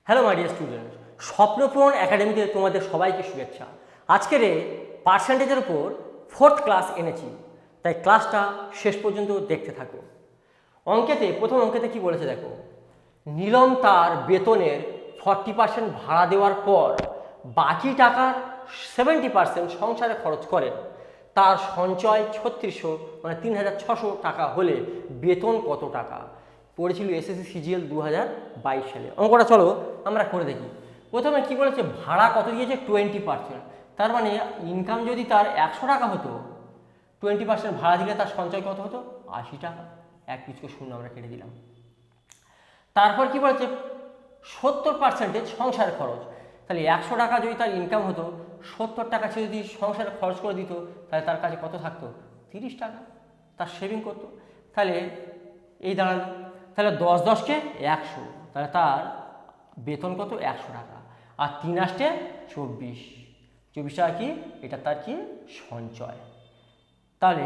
Hello my dear student, স্বপ্নপূরণ একাডেমিতে তোমাদের সবাইকে শুভেচ্ছা। আজকের পার্সেন্টেজের উপর 4th ক্লাস এনেছি, তাই ক্লাসটা শেষ পর্যন্ত দেখতে থাকো। প্রথম অঙ্কেতে কি বলেছে দেখো, নীলম তার বেতনের 40% ভাড়া দেওয়ার পর বাকি টাকার 70% সংসারে খরচ করেন। তার সঞ্চয় 3600 মানে 3600 টাকা হলে বেতন কত টাকা? পড়েছিল এসএসসি সিজিএল 2022 সালে। অঙ্কটা চলো আমরা করে দেখি। প্রথমে কি বলেছে, ভাড়া কত দিয়েছে? 20%। তার মানে ইনকাম যদি তার 100 টাকা হতো, 20% ভাড়া দিলে তার সঞ্চয় কত হতো? 80 টাকা। এক পিছকে শূন্য আমরা কেটে দিলাম। তারপর কি বলেছে, 70% সংসার খরচ। তাহলে 100 টাকা যদি তার ইনকাম হতো, 70 টাকা সে যদি সংসারে খরচ করে দিত, তাহলে তার কাছে কত থাকতো? 30 টাকা তার সেভিং করতো। তাহলে এই দাঁড়ালো, তাহলে 10 100, তাহলে তার বেতন কত? 100 টাকা। আর 3 আসতে 24 টাকা কি এটা তার কি সঞ্চয়। তাহলে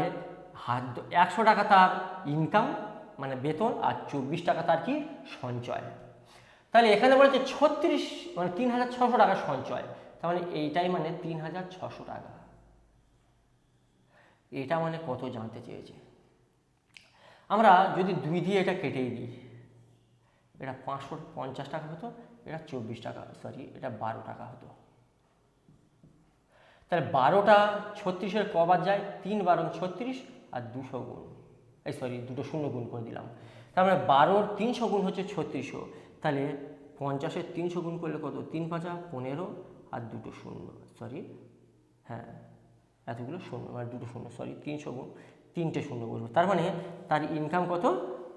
100 টাকা তার ইনকাম মানে বেতন, আর 24 টাকা তার কি সঞ্চয়। তাহলে এখানে বলেছে 36 মানে 3600 টাকা সঞ্চয়, তার মানে এইটাই মানে 3600 টাকা। এটা মানে কত জানতে চেয়েছে। আমরা যদি 2 দিয়ে এটা কেটেই দিই, এটা 550 টাকা হতো, এটা 24 টাকা, সরি এটা 12 টাকা হতো। তাহলে 12টা 36-এর কবার যায়? 3 12 36 আর 200 গুণ, দুটো শূন্য গুণ করে দিলাম। তার মানে 12-র 300 গুণ হচ্ছে 3600। তাহলে 50-এর 300 গুণ করলে কত? 3 5 15 আর দুটো শূন্য, এতগুলো শূন্য মানে দুটো শূন্য, 300 গুণ 3টে শূন্য বলবো। তার মানে তার ইনকাম কত?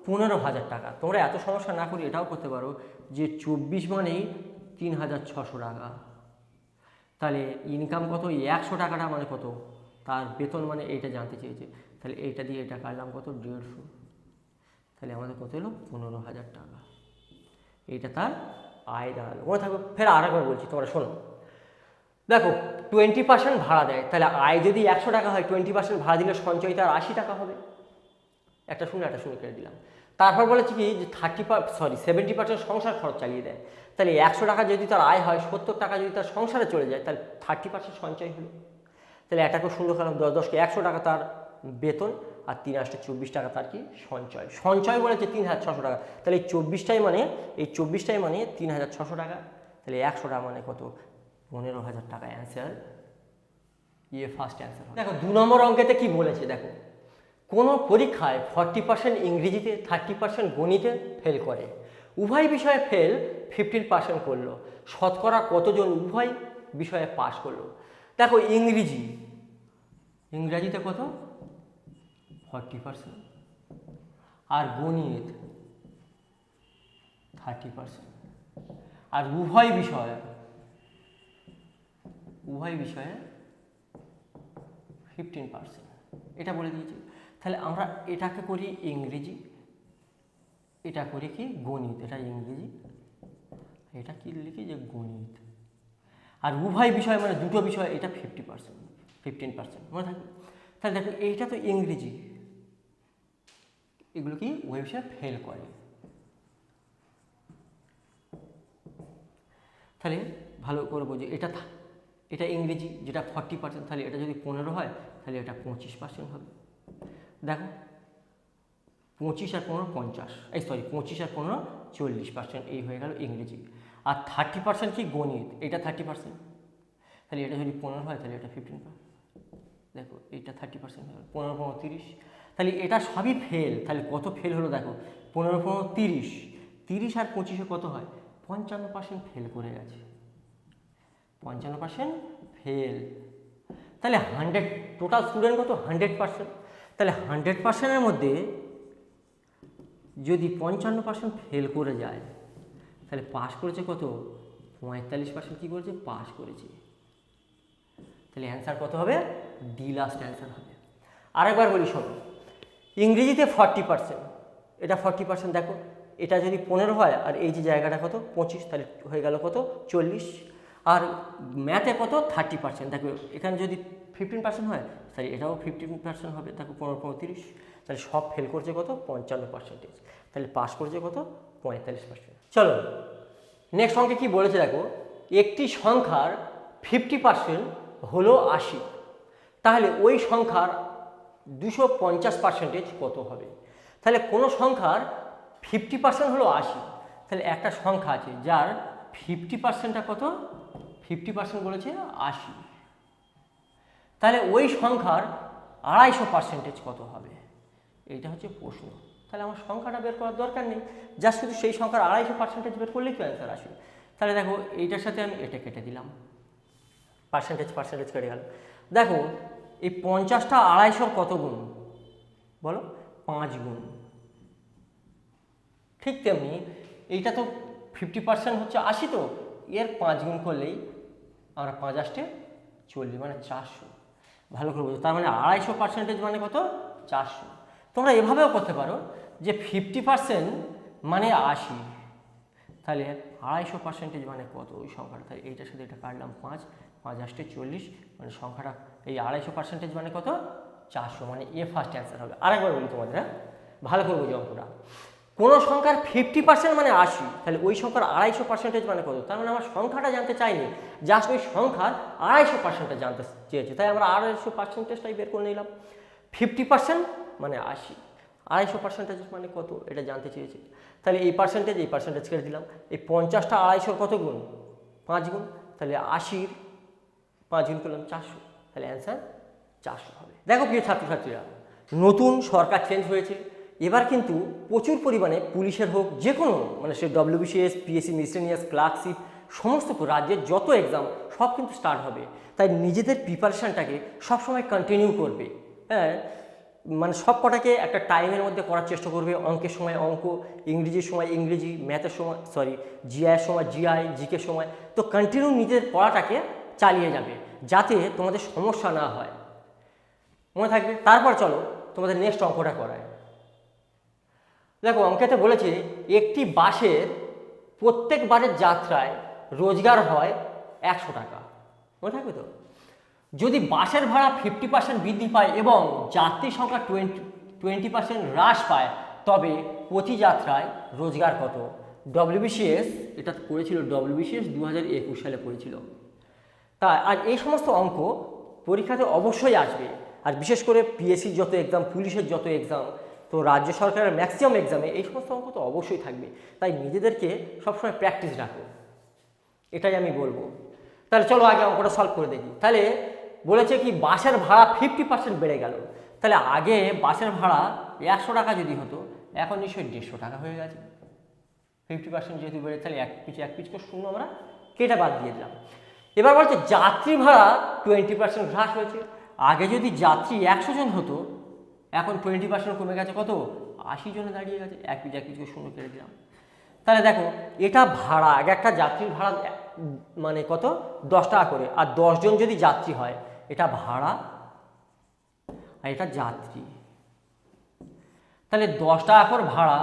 15,000 টাকা। তোমরা এত সমস্যা না করে এটাও করতে পারো যে 24 মানেই 3600 টাকা। তাহলে ইনকাম কত? 100 টাকাটা মানে কত? তার বেতন মানে এইটা জানতে চেয়েছে। তাহলে এইটা দিয়ে এটা কাটলাম কত? 150। তাহলে আমাদের কত হলো? 15,000 টাকা। এইটা তার আয় দাঁড়ালো। মনে থাকো, ফের আরেকবার বলছি, তোমরা শোনো। দেখো 20% ভাড়া দেয়, তাহলে আয় যদি 100 টাকা হয়, 20% ভাড়া দিলে সঞ্চয় তার 80 টাকা হবে। একটা শূন্য কেটে দিলাম। তারপর বলেছি কি যে 70% সংসার খরচ চালিয়ে দেয়। তাহলে 100 টাকা যদি তার আয় হয়, 70 টাকা যদি তার সংসারে চলে যায়, তাহলে 30% সঞ্চয় হলো। তাহলে এটাকেও শূন্য খেলাম, 10 100 টাকা তার বেতন, আর 3 8 24 টাকা তার কি সঞ্চয়। সঞ্চয় বলেছে 3600 টাকা। তাহলে এই 24টাই মানে 3600 টাকা। তাহলে 100 টাকা মানে কত? 15,000 টাকা। Answer first answer. দেখো 2 নম্বর অঙ্কেতে কি বলেছে দেখো, কোনো পরীক্ষায় 40% ইংরেজিতে, 30% গণিতে ফেল করে। উভয় বিষয়ে ফেল 15% করলো। শতকরা কতজন উভয় বিষয়ে পাশ করলো? দেখো ইংরাজিতে কত? 40%, আর গণিত 30%, আর উভয় বিষয়ে 15%। এটা বলে দিয়েছি। তাহলে আমরা এটাকে করি ইংরেজি, এটা করি কি গণিত। এটা ইংরেজি, এটা কি লিখি যে গণিত। আর উভয় বিষয় মানে দুটো বিষয়, এটা 15% মনে থাকবে। তাহলে দেখো এইটা তো ইংরেজি, এগুলো কি উভয় বিষয়ে ফেল করে। তাহলে ভালো করে বোঝো, এটা ইংরেজি যেটা 40%, তাহলে এটা যদি 15 হয়, তাহলে এটা 25% হবে। দেখো 25 আর 15 50, 25 আর 15 40%, এই হয়ে গেল ইংরেজি। আর 30% কি গণিত, এটা 30%। তাহলে এটা যদি 15 হয়, তাহলে এটা 15%। দেখো এটা 30% হয়ে গেল, 15 15 30। তাহলে এটা সবই ফেল। তাহলে কত ফেল হলো দেখো, 15 15 30, 30 আর 25-এ কত হয়? 55% ফেল করে গেছে। 55% ফেল। তাহলে 100 টোটাল স্টুডেন্ট কত? 100%। তাহলে 100%-এর মধ্যে যদি 55% ফেল করে যায়, তাহলে পাস করেছে কত? 45% কি করেছে? পাস করেছে। তাহলে অ্যান্সার কত হবে? ডি লাস্ট অ্যান্সার হবে। আরেকবার বলি শোনো, ইংরেজিতে 40%, এটা 40%। দেখো এটা যদি 15 হয়, আর এই যে জায়গাটা কত? 25, তাহলে হয়ে গেল কত? 40। আর ম্যাথে কত? 30%। দেখো এখানে যদি 15% হয়, তাহলে এটাও 15% হবে। দেখো 15 15 30, তাহলে সব ফেল করছে কত? 55%। তাহলে পাস করছে কত? 45%। চলো নেক্সট অঙ্কে কি বলেছে দেখো, একটি সংখ্যার 50% হলো 80, তাহলে ওই সংখ্যার 250% কত হবে? তাহলে কোনো সংখ্যার 50% হলো 80, তাহলে একটা সংখ্যা আছে যার 50%টা কত? 50% বলেছে 80, তাহলে ওই সংখ্যার 250% কত হবে? এইটা হচ্ছে প্রশ্ন। তাহলে আমার সংখ্যাটা বের করার দরকার নেই, জাস্ট শুধু সেই সংখ্যার 250% বের করলেই তো অ্যান্সার আসবে। তাহলে দেখো এইটার সাথে আমি এটা কেটে দিলাম, পার্সেন্টেজ কেটে গেল। দেখো এই 50টা 250 কত গুণ বলো? 5 গুণ। ঠিক তেমনি এইটা তো 50% হচ্ছে 80, তো এর 5 গুণ করলেই আমরা 5 8 40 মানে 400। ভালো করে বুঝো, তার মানে 250% মানে কত? 400। তোমরা এভাবেও করতে পারো যে 50% মানে 80, তাহলে 250% মানে কত ওই সংখ্যাটা? তাহলে এইটার সাথে এটা কাটলাম 5 5 8 40, মানে সংখ্যাটা এই 250% মানে কত? 400, মানে এ ফার্স্ট অ্যান্সার হবে। আরেকবার বলি তোমাদের, হ্যাঁ ভালো করে বুঝো অঙ্কটা। কোনো সংখ্যার 50% মানে 80, তাহলে ওই সংখ্যার 250% মানে কত? তার মানে আমার সংখ্যাটা জানতে চাইনি, জাস্ট ওই সংখ্যার 250% জানতে চেয়েছে, তাই আমরা 250%টাই বের করে নিলাম। 50% মানে 80, 250% মানে কত এটা জানতে চেয়েছে, তাহলে এই পার্সেন্টেজ কেটে দিলাম। এই 50টা 250 কত গুণ? 5 গুণ, তাহলে 80-র 5 গুণ করলাম 400, তাহলে অ্যান্সার 400 হবে। দেখো প্রিয় ছাত্রছাত্রীরা, নতুন সরকার চেঞ্জ হয়েছে, এবার কিন্তু প্রচুর পরিমাণে পুলিশের হোক যে কোনো, মানে সে WBCS, PSC, মিসলেনিয়াস, ক্লার্কশিপ, সমস্ত রাজ্যের যত এক্সাম সব কিন্তু স্টার্ট হবে, তাই নিজেদের প্রিপারেশানটাকে সবসময় কন্টিনিউ করবে। হ্যাঁ, মানে সব কটাকে একটা টাইমের মধ্যে করার চেষ্টা করবে। অঙ্কের সময় অঙ্ক, ইংরেজির সময় ইংরেজি, ম্যাথের সময় জিআইয়ের সময় জিআই, জিকের সময়, তো কন্টিনিউ নিজের পড়াটাকে চালিয়ে যাবে যাতে তোমাদের সমস্যা না হয়, মনে থাকবে। তারপর চলো তোমাদের নেক্সট অঙ্কটা করায়। দেখো অঙ্কেতে বলেছে একটি বাসের প্রত্যেকবারের যাত্রায় রোজগার হয় 100 টাকা, মনে থাকবে তো? যদি বাসের ভাড়া 50% বৃদ্ধি পায় এবং যাত্রী সংখ্যা 20% হ্রাস পায়, তবে প্রতি যাত্রায় রোজগার কত? WBCS এটা করেছিল, WBCS 2021 সালে করেছিল। তাই আর এই সমস্ত অঙ্ক পরীক্ষাতে অবশ্যই আসবে, আর বিশেষ করে PSCর যত এক্সাম, পুলিশের যত এক্সাম, তো রাজ্য সরকারের ম্যাক্সিমাম এক্সামে এই সমস্ত অঙ্ক তো অবশ্যই থাকবে, তাই নিজেদেরকে সবসময় প্র্যাকটিস রাখো, এটাই আমি বলবো। তাহলে চলো আগে অঙ্কটা সলভ করে দেখি। তাহলে বলেছে কি বাসের ভাড়া 50% বেড়ে গেল, তাহলে আগে বাসের ভাড়া 100 টাকা যদি হতো, এখন নিশ্চয়ই 150 টাকা হয়ে গেছে। 50% যেহেতু বেড়ে, তাহলে এক পিচ করে শূন্য আমরা কেটে বাদ দিয়ে দিলাম। এবার বলছে যাত্রী ভাড়া 20% হ্রাস হয়েছে, আগে যদি যাত্রী 100 জন হতো, এখন 20% কমে গেছে, কত? 80 জনে দাঁড়িয়ে গেছে, এক পিচ করে শূন্য কেটে দিলাম। তাহলে দেখো এটা ভাড়া, আগে একটা যাত্রীর ভাড়া মানে কত? 10 টাকা করে, আর 10 জন যদি যাত্রী হয়, এটা ভাড়া আর এটা যাত্রী, তাহলে 10 টাকা করে ভাড়া,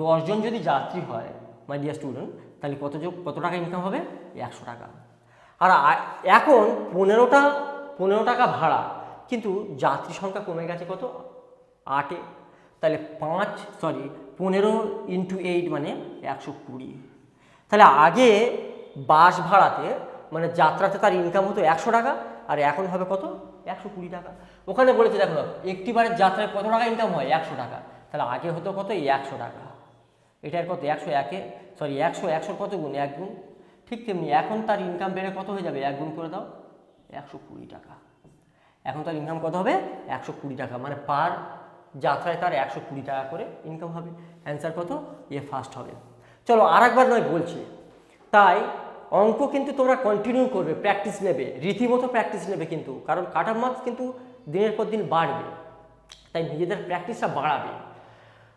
10 জন যদি যাত্রী হয় মাই ডিয়ার স্টুডেন্ট, তাহলে কত টাকা ইনকাম হবে? 100 টাকা। আর এখন 15 টাকা ভাড়া, কিন্তু যাত্রী সংখ্যা কমে গেছে কত? 8-এ, তাহলে 15 × 8 মানে 120। তাহলে আগে বাস ভাড়াতে মানে যাত্রাতে তার ইনকাম হতো 100 টাকা, আর এখন হবে কত? 120 টাকা। ওখানে বলেছে দেখো একটি বারের যাত্রায় কত টাকা ইনকাম হয়? 100 টাকা। তাহলে আগে হতো কত? 100 টাকা। এটার কত? 100 কত গুণ? 1 গুণ। ঠিক তেমনি এখন তার ইনকাম বেড়ে কত হয়ে যাবে? 1 গুণ করে দাও, 120 টাকা। এখন তার ইনকাম কত হবে? 120 টাকা, মানে পার যাত্রায় তার 120 টাকা করে ইনকাম হবে। অ্যান্সার কত? এ ফার্স্ট হবে। চলো আর একবার নয় বলছি, তাই অঙ্ক কিন্তু তোমরা কন্টিনিউ করবে, প্র্যাকটিস নেবে, রীতিমতো প্র্যাকটিস নেবে কিন্তু, কারণ কাট অফ মার্কস কিন্তু দিনের পর দিন বাড়বে, তাই নিজেদের প্র্যাকটিসটা বাড়াবে।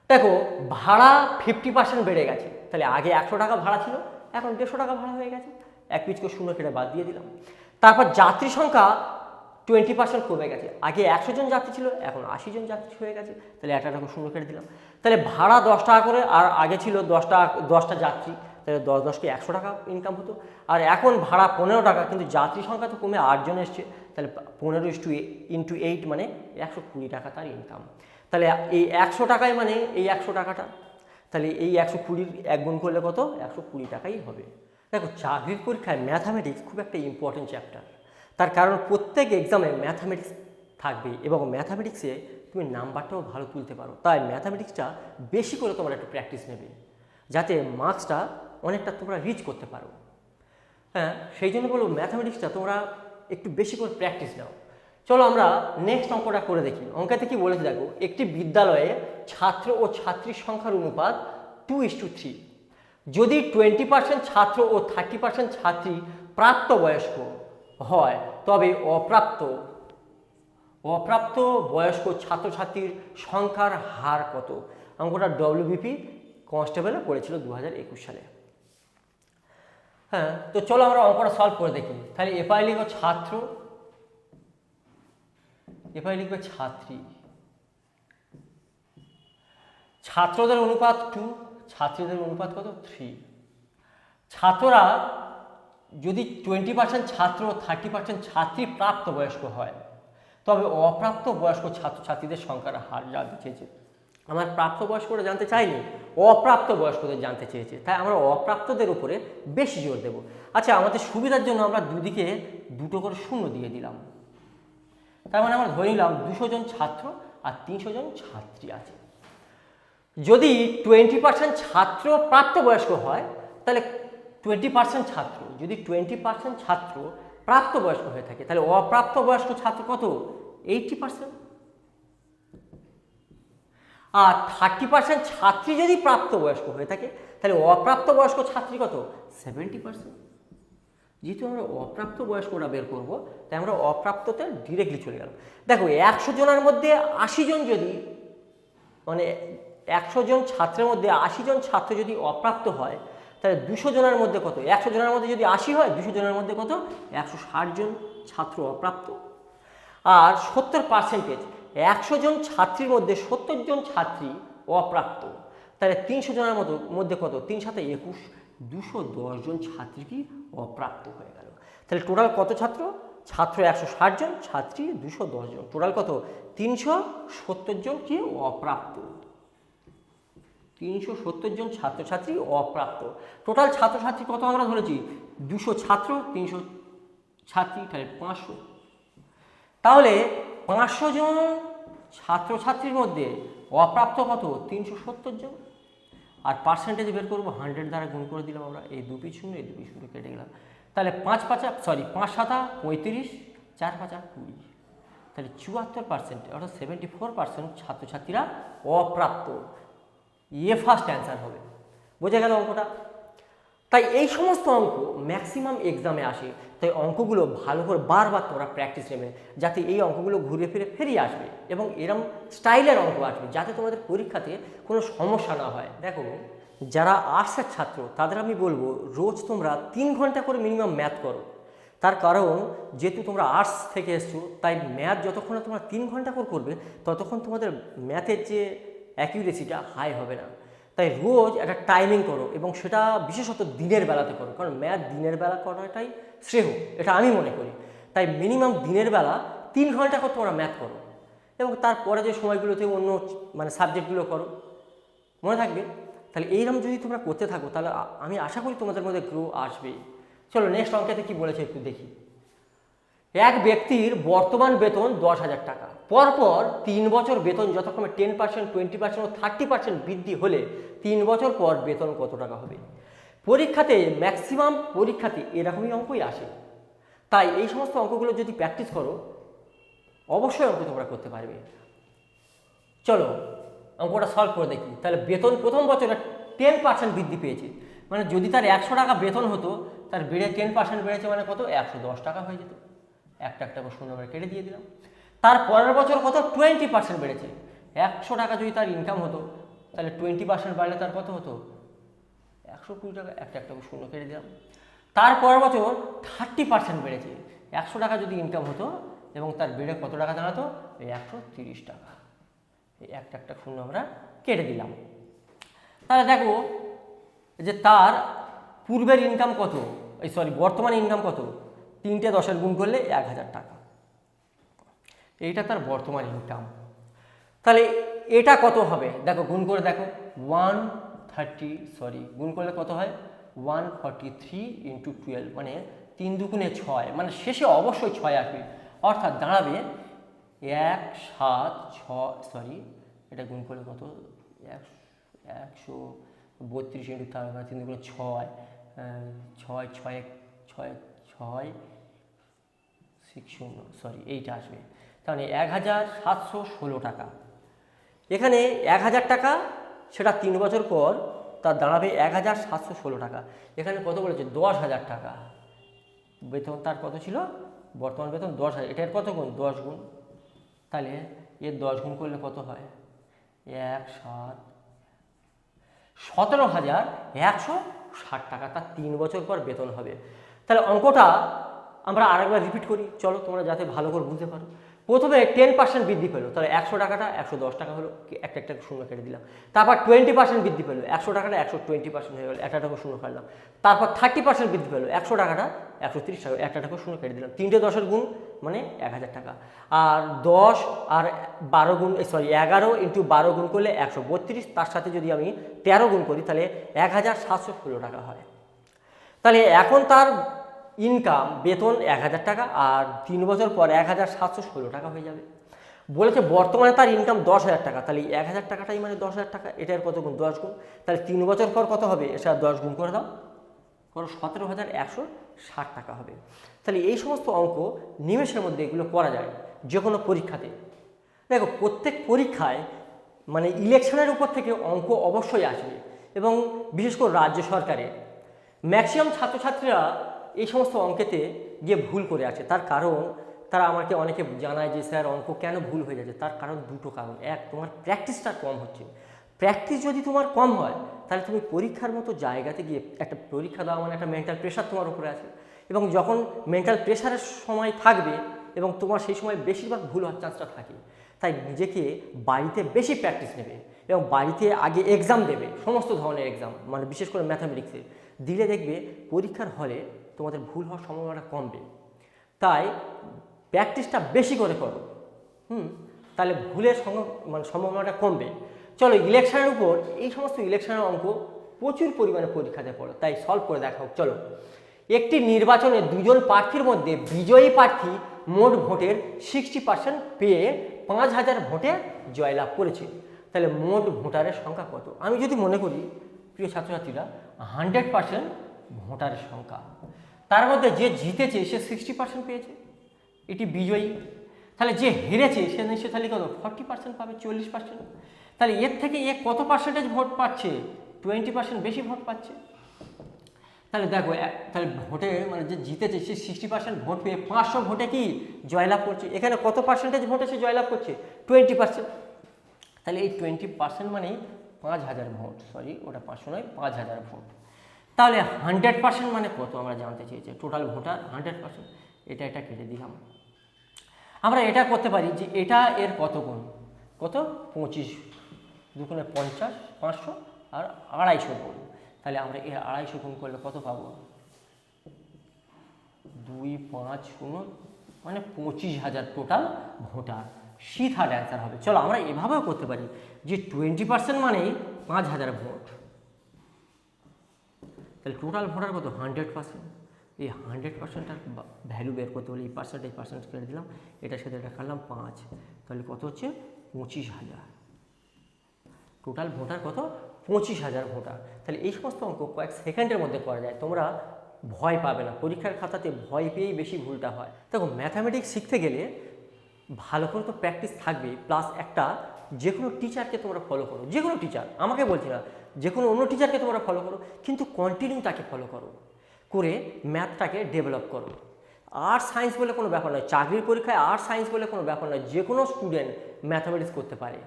দেখো ভাড়া 50% বেড়ে গেছে, তাহলে আগে 100 টাকা ভাড়া ছিল, এখন 150 টাকা ভাড়া হয়ে গেছে, এক পিচ করে শূন্য কেটে বাদ দিয়ে দিলাম। তারপর যাত্রী সংখ্যা 20% কমে গেছে, আগে 100 জন যাত্রী ছিল, এখন 80 জন যাত্রী হয়ে গেছে, তাহলে একটা টাকা শূন্য কেটে দিলাম। তাহলে ভাড়া 10 টাকা করে, আর আগে ছিল 10টা যাত্রী, তাহলে 10কে 100 টাকা ইনকাম হতো, আর এখন ভাড়া 15 টাকা, কিন্তু যাত্রী সংখ্যা তো কমে 8 জন এসছে, তাহলে 15 × 8 মানে 120 টাকা তার ইনকাম। তাহলে এই 100 টাকায় মানে এই 100 টাকাটা, তাহলে এই 120 এক গুণ করলে কত? 120 টাকাই হবে। দেখো, চাকরির পরীক্ষায় ম্যাথামেটিক্স খুব একটা ইম্পর্টেন্ট চ্যাপ্টার। তার কারণ প্রত্যেক এক্সামে ম্যাথামেটিক্স থাকবে এবং ম্যাথামেটিক্সে তুমি নাম্বারটাও ভালো তুলতে পারো। তাই ম্যাথামেটিক্সটা বেশি করে তোমরা একটু প্র্যাকটিস নেবে, যাতে মার্কসটা অনেকটা তোমরা রিচ করতে পারো। হ্যাঁ, সেই জন্য বলবো ম্যাথামেটিক্সটা তোমরা একটু বেশি করে প্র্যাকটিস নাও। চলো আমরা নেক্সট অঙ্কটা করে দেখি। অঙ্কতে কি বলেছে দেখো, একটি বিদ্যালয়ে ছাত্র ও ছাত্রীর সংখ্যার অনুপাত 2:3। যদি 20% ছাত্র ও 30% ছাত্রী প্রাপ্তবয়স্ক হয়, তবে অপ্রাপ্ত বয়স্ক ছাত্রছাত্রীর সংখ্যার হার কত? অঙ্কটা WBP কনস্টেবলে পড়েছিল 2021 সালে। হ্যাঁ, তো চলো আমরা অঙ্কটা সলভ করে দেখি। তাহলে এপাই লিখবো ছাত্র, এপাই লিখবে ছাত্রী। ছাত্রদের অনুপাত 2, ছাত্রীদের অনুপাত কত? 3। ছাত্ররা যদি 20% ছাত্র 30% ছাত্রী প্রাপ্তবয়স্ক হয়, তবে অপ্রাপ্ত বয়স্ক ছাত্রছাত্রীদের সংখ্যার হার জানতে চেয়েছে। আমার প্রাপ্তবয়স্করা জানতে চাইনি, অপ্রাপ্ত বয়স্কদের জানতে চেয়েছে, তাই আমরা অপ্রাপ্তদের উপরে বেশি জোর দেব। আচ্ছা, আমাদের সুবিধার জন্য আমরা দুদিকে 2টো করে শূন্য দিয়ে দিলাম। তার মানে আমরা ধরে নিলাম 200 জন ছাত্র আর 300 জন ছাত্রী আছে। যদি 20% ছাত্র প্রাপ্তবয়স্ক হয়, তাহলে 20% ছাত্র, যদি 20% ছাত্র প্রাপ্তবয়স্ক হয়ে থাকে, তাহলে অপ্রাপ্তবয়স্ক ছাত্র কত? 80%। আর 30% ছাত্রী যদি প্রাপ্তবয়স্ক হয়ে থাকে, তাহলে অপ্রাপ্তবয়স্ক ছাত্রী কত? 70%। যেহেতু আমরা অপ্রাপ্ত বয়স্করা বের করবো, তাই আমরা অপ্রাপ্ততে ডিরেক্টলি চলে গেলাম। দেখো, 100 জনের মধ্যে 80 জন যদি, মানে 100 জন ছাত্রের মধ্যে 80 জন ছাত্র যদি অপ্রাপ্ত হয়, তাহলে 200 জনের মধ্যে কত? 100 জনের মধ্যে যদি 80 হয়, 200 জনের মধ্যে কত? 160 জন ছাত্র অপ্রাপ্ত। আর 70%, 100 জন ছাত্রীর মধ্যে 70 জন ছাত্রী অপ্রাপ্ত, তাহলে 300 জনের মধ্যে কত? 3 × 7 = 21, 210 জন ছাত্রী কি অপ্রাপ্ত হয়ে গেল। তাহলে টোটাল কত ছাত্র? ছাত্র 160 জন, ছাত্রী 210 জন, টোটাল কত? 370 জন কি অপ্রাপ্ত। 370 জন ছাত্রছাত্রী অপ্রাপ্ত। টোটাল ছাত্রছাত্রী কত আমরা ধরেছি? 200 ছাত্র, 300 ছাত্রী, তাহলে 500। তাহলে 500 জন ছাত্রছাত্রীর মধ্যে অপ্রাপ্ত কত? 370 জন। আর পার্সেন্টেজ বের করবো, 100 দ্বারা গুণ করে দিলাম আমরা, এই 2 পিস শূন্য, এই 2 পিস শূন্য কেটে গেলাম। তাহলে 5 × 7 35, 4 × 5 20, তাহলে 74%, অর্থাৎ 74% ছাত্রছাত্রীরা অপ্রাপ্ত। ফার্স্ট অ্যান্সার হবে। বোঝা গেল অঙ্কটা? তাই এই সমস্ত অঙ্ক ম্যাক্সিমাম এক্সামে আসে, তাই অঙ্কগুলো ভালো করে বারবার তোমরা প্র্যাকটিস নেবে, যাতে এই অঙ্কগুলো ঘুরে ফিরে ফিরিয়ে আসবে এবং এরম স্টাইলের অঙ্ক আসবে, যাতে তোমাদের পরীক্ষাতে কোনো সমস্যা না হয়। দেখো, যারা আর্টসের ছাত্র তাদের আমি বলবো, রোজ তোমরা 3 ঘন্টা করে মিনিমাম ম্যাথ করো। তার কারণ, যেহেতু তোমরা আর্টস থেকে এসছো, তাই ম্যাথ যতক্ষণ তোমরা 3 ঘন্টা করে করবে, ততক্ষণ তোমাদের ম্যাথের যে অ্যাকিউরেসিটা হাই হবে না। তাই রোজ একটা টাইমিং করো এবং সেটা বিশেষত দিনের বেলাতে করো, কারণ ম্যাথ দিনের বেলা করাটাই শ্রেয়, এটা আমি মনে করি। তাই মিনিমাম দিনের বেলা 3 ঘন্টা করে তোমরা ম্যাথ করো এবং তারপরে যে সময়গুলোতে অন্য সাবজেক্টগুলো করো, মনে থাকবে। তাহলে এইরকম যদি তোমরা করতে থাকো, তাহলে আমি আশা করি তোমাদের মধ্যে গ্রো আসবে। চলো নেক্সট অঙ্কেতে কি বলেছে একটু দেখি। এক ব্যক্তির বর্তমান বেতন 10,000 টাকা। পরপর 3 বছর বেতন যথাক্রমে 10%, 20% ও 30% বৃদ্ধি হলে 3 বছর পর বেতন কত টাকা হবে? পরীক্ষাতে ম্যাক্সিমাম পরীক্ষাতে এরকমই অঙ্কই আসে। তাই এই সমস্ত অঙ্কগুলো যদি প্র্যাকটিস করো, অবশ্যই অঙ্ক তোমরা করতে পারবে। চলো অঙ্কটা সলভ করে দেখি। তাহলে বেতন প্রথম বছরে 10% বৃদ্ধি পেয়েছে, মানে যদি তার 100 টাকা বেতন হতো, তার বেড়ে 10% বেড়েছে, মানে কত? 110 টাকা হয়ে যেত। একটা করে শূন্য করে কেটে দিয়ে দিলাম। তার পরের বছর কত? 20% বেড়েছে। 100 টাকা যদি তার ইনকাম হতো, তাহলে 20% বাড়লে তার কত হতো? 120 টাকা। একটা করে শূন্য কেটে দিলাম। তার পরের বছর 30% বেড়েছে। 100 টাকা যদি ইনকাম হতো এবং তার বেড়ে কত টাকা দাঁড়াতো? 130 টাকা। এই একটা শূন্য আমরা কেটে দিলাম। তাহলে দেখো যে তার পূর্বের ইনকাম কত, বর্তমান ইনকাম কত? 3টে 10-এর গুণ করলে 1000 টাকা। এইটা তার বর্তমান ইনকাম। তাহলে এটা কত হবে? দেখো গুণ করে দেখো, গুণ করলে কত হয়? 143 ইন্টু 12 মানে 3 দুগুণে 6, মানে শেষে অবশ্যই 6 আসবে, অর্থাৎ দাঁড়াবে এটা গুণ করলে কত, 132 ইন্টু 3 দুগুণে 6, 6 এইটা আসবে, তাহলে 1716 টাকা। এখানে 1000 টাকা, সেটা 3 বছর পর তার দাঁড়াবে 1716 টাকা। এখানে কত বলেছে, 10,000 টাকা বেতন, তার কত ছিল বর্তমান বেতন 10,000, এটার কত গুণ, 10 গুণ, তাহলে এর 10 গুণ করলে কত হয়, 17,160 টাকা তার 3 বছর পর বেতন হবে। তাহলে অঙ্কটা আমরা আরেকবার রিপিট করি, চলো তোমরা যাতে ভালো করে বুঝতে পারো। প্রথমে 10% বৃদ্ধি পেলো, তাহলে 100 টাকাটা 110 টাকা হলো, একটা একটা শূন্য কেটে দিলাম। তারপর 20% বৃদ্ধি পেলো, 100 টাকাটা 120% হয়ে গেলো, একটা টাকা শূন্য কাটলাম। তারপর 30% বৃদ্ধি পেলো, 100 টাকাটা 130 টাকা, একটা টাকা শূন্য কেটে দিলাম। 3টে 10-এর গুণ মানে 1000 টাকা। আর 10 আর 12 গুণ, 11 ইন্টু 12 গুণ করলে 132, তার সাথে যদি আমি 13 গুণ করি তাহলে 1716 টাকা হয়। তাহলে এখন তার ইনকাম বেতন 1000 টাকা, আর 3 বছর পর 1716 টাকা হয়ে যাবে। বলেছে বর্তমানে তার ইনকাম 10,000 টাকা, তাহলে 1000 টাকাটাই মানে 10,000 টাকা, এটার কত গুণ, 10 গুণ, তাহলে 3 বছর পর কত হবে, এটা 10 গুণ করে দাও, করো 17,160 টাকা হবে। তাহলে এই সমস্ত অঙ্ক নিমেষের মধ্যে এগুলো করা যায় যে কোনো পরীক্ষাতে। দেখো প্রত্যেক পরীক্ষায় মানে ইলেকশনের উপর থেকে অঙ্ক অবশ্যই আসবে, এবং বিশেষ করে রাজ্য সরকারের ম্যাক্সিমাম ছাত্রছাত্রীরা এই সমস্ত অঙ্কেতে গিয়ে ভুল করে আছে। তার কারণ তারা আমাকে অনেকে জানায় যে স্যার অঙ্ক কেন ভুল হয়ে যাচ্ছে, তার কারণ দুটো কারণ। এক, তোমার প্র্যাকটিসটা কম হচ্ছে। প্র্যাকটিস যদি তোমার কম হয় তাহলে তুমি পরীক্ষার মতো জায়গাতে গিয়ে, একটা পরীক্ষা দেওয়া মানে একটা মেন্টাল প্রেশার তোমার উপরে আছে, এবং যখন মেন্টাল প্রেশারের সময় থাকবে এবং তোমার সেই সময় বেশিরভাগ ভুল হওয়ার চান্সটা থাকে। তাই নিজেকে বাড়িতে বেশি প্র্যাকটিস নেবে, এবং বাড়িতে আগে এক্সাম দেবে, সমস্ত ধরনের এক্সাম, মানে বিশেষ করে ম্যাথামেটিক্সে দিলে দেখবে পরীক্ষার হলে তোমাদের ভুল হওয়ার সম্ভাবনা কমবে। তাই প্র্যাকটিসটা বেশি করে করো, তাহলে ভুলের সম্ভাবনাটা কমবে। চলো ইলেকশনের উপর, এই সমস্ত ইলেকশনের অঙ্ক প্রচুর পরিমাণে পরীক্ষাতে পড়ো, তাই সলভ করে দেখা হোক। চলো, একটি নির্বাচনে দুজন প্রার্থীর মধ্যে বিজয়ী প্রার্থী মোট ভোটের 60% পেয়ে 5,000 ভোটে জয়লাভ করেছে। তাহলে মোট ভোটারের সংখ্যা কত? আমি যদি মনে করি প্রিয় ছাত্রছাত্রীরা 100% ভোটারের সংখ্যা, তার মধ্যে যে জিতেছে সে 60% পেয়েছে, এটি বিজয়ী। তাহলে যে হেরেছে সে নিশ্চয় তাহলে কত, 40% পাবে, 40%। তাহলে এর থেকে এ কত পার্সেন্টেজ ভোট পাচ্ছে, 20% বেশি ভোট পাচ্ছে। তাহলে দেখো, তাহলে ভোটে মানে যে জিতেছে সে 60% ভোট পেয়ে 500 ভোটে কি জয়লাভ করছে। এখানে কত পার্সেন্টেজ ভোটে সে জয়লাভ করছে, 20%। তাহলে এই 20% মানেই 5,000 ভোট, ওটা 500 নয়, 5,000 ভোট। তাহলে 100% মানে কত আমরা জানতে চেয়েছি, টোটাল ভোটার 100%, এটা কেটে দিলাম। আমরা এটা করতে পারি যে এটা এর কত গুণ, কত, 25, 2 গুণে 50, 500 আর 250 গুণ। তাহলে আমরা এর 250 গুণ করলে কত পাবো, 250 মানে 25,000 total voter. C third answer হবে। চলো আমরা এভাবেও করতে পারি যে 20% মানেই 5,000 ভোট, তাহলে টোটাল ভোটার কত, 100%। এই 100%টার ভ্যালু বের করতে হলে এই পার্সেন্ট কেটে দিলাম, এটার সাথে এটা কাটলাম 5, তাহলে কত হচ্ছে 25,000। টোটাল ভোটার কত, 25,000 ভোটার। তাহলে এই সমস্ত অঙ্ক কয়েক সেকেন্ডের মধ্যে করা যায়, তোমরা ভয় পাবে না। পরীক্ষার খাতাতে ভয় পেয়েই বেশি ভুলটা হয়। দেখো ম্যাথামেটিক্স শিখতে গেলে ভালো করে তো প্র্যাকটিস থাকবে, প্লাস একটা যে কোনো টিচারকে তোমরা ফলো করো, যে কোনো টিচার, আমাকে বলছি না, যে কোনো অন্য টিচারকে তোমরা ফলো করো, কিন্তু কন্টিনিউ তাকে ফলো করো, করে ম্যাথটাকে ডেভেলপ করো। আর্টস সায়েন্স বলে কোনো ব্যাপার নয়, চাকরির পরীক্ষায় আর্টস সায়েন্স বলে কোনো ব্যাপার নয়, যে কোনো স্টুডেন্ট ম্যাথামেটিক্স করতে পারে,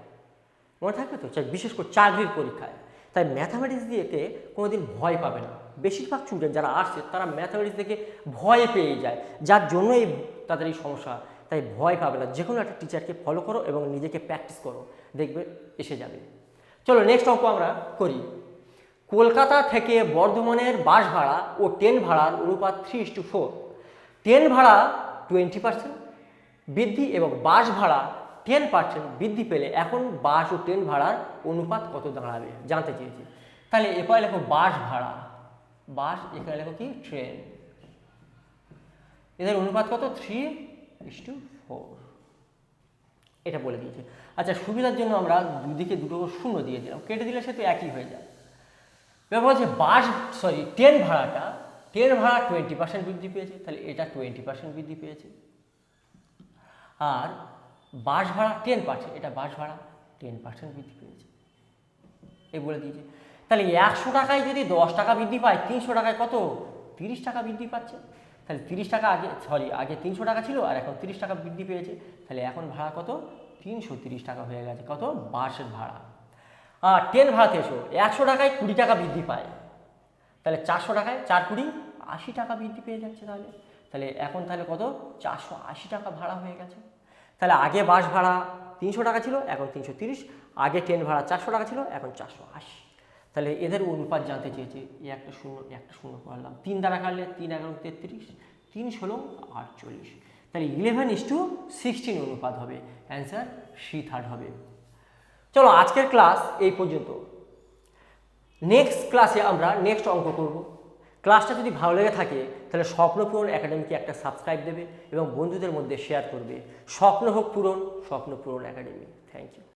মনে থাকবে তো, বিশেষ করে চাকরির পরীক্ষায়। তাই ম্যাথামেটিক্স দিয়েতে কোনোদিন ভয় পাবে না। বেশিরভাগ স্টুডেন্ট যারা আসছে তারা ম্যাথামেটিক্স দেখে ভয় পেয়ে যায়, যার জন্য তাদের এই সমস্যা। তাই ভয় পাবে না, যে কোনো একটা টিচারকে ফলো করো এবং নিজেকে প্র্যাকটিস করো, দেখবে এসে যাবে। চলো নেক্সট অঙ্ক আমরা করি। কলকাতা থেকে বর্ধমানের বাস ভাড়া ও ট্রেন ভাড়ার অনুপাত 3:4। ট্রেন ভাড়া 20% বৃদ্ধি এবং বাস ভাড়া 10% বৃদ্ধি পেলে এখন বাস ও ট্রেন ভাড়ার অনুপাত কত দাঁড়াবে জানতে চেয়েছি। তাহলে এরপরে লেখো বাস ভাড়া, বাস, এখানে লেখো কি ট্রেন। এদের অনুপাত কত? 3:4। এটা বলে দিয়েছে। আচ্ছা, সুবিধার জন্য আমরা দুদিকে দুটো শূন্য দিয়ে দিলাম, কেটে দিলে সে তো একই হয়ে যায়। এবার বলছে ট্রেন ভাড়া 20% বৃদ্ধি পেয়েছে, তাহলে এটা 20% বৃদ্ধি পেয়েছে। আর বাস ভাড়া 10%, এটা বাস ভাড়া 10% বৃদ্ধি পেয়েছে, এই বলে দিয়েছে। তাহলে 100 টাকায় যদি 10 টাকা বৃদ্ধি পায়, 300 টাকায় কত? 30 টাকা বৃদ্ধি পাচ্ছে। তাহলে 30 টাকা আগে 300 টাকা ছিল, আর এখন 30 টাকা বৃদ্ধি পেয়েছে। তাহলে এখন ভাড়া কত? 330 টাকা হয়ে গেছে। কত? বাসের ভাড়া। আর ট্রেন ভাড়াতে এসো, 100 টাকায় 20 টাকা বৃদ্ধি পায়, তাহলে 400 টাকায় 4×20 80 টাকা বৃদ্ধি পেয়ে যাচ্ছে। তাহলে এখন কত? 480 টাকা ভাড়া হয়ে গেছে। তাহলে আগে বাস ভাড়া 300 টাকা ছিল, এখন 330। আগে ট্রেন ভাড়া 400 টাকা ছিল, এখন 480। তাহলে এদের অনুপাত জানতে চেয়েছে। একটা শূন্য করলাম, 3 দ্বারা কাটলে 3 11 33, 3 16 48। তাহলে 11:16 অনুপাত হবে। অ্যান্সার C3 হবে। চলো, আজকের ক্লাস এই পর্যন্ত। নেক্সট ক্লাসে আমরা নেক্সট অঙ্ক করব। ক্লাসটা যদি ভালো লেগে থাকে তাহলে স্বপ্নপূরণ একাডেমিকে একটা সাবস্ক্রাইব দেবে এবং বন্ধুদের মধ্যে শেয়ার করবে। স্বপ্ন হোক পূরণ, স্বপ্নপূরণ একাডেমি। Thank you.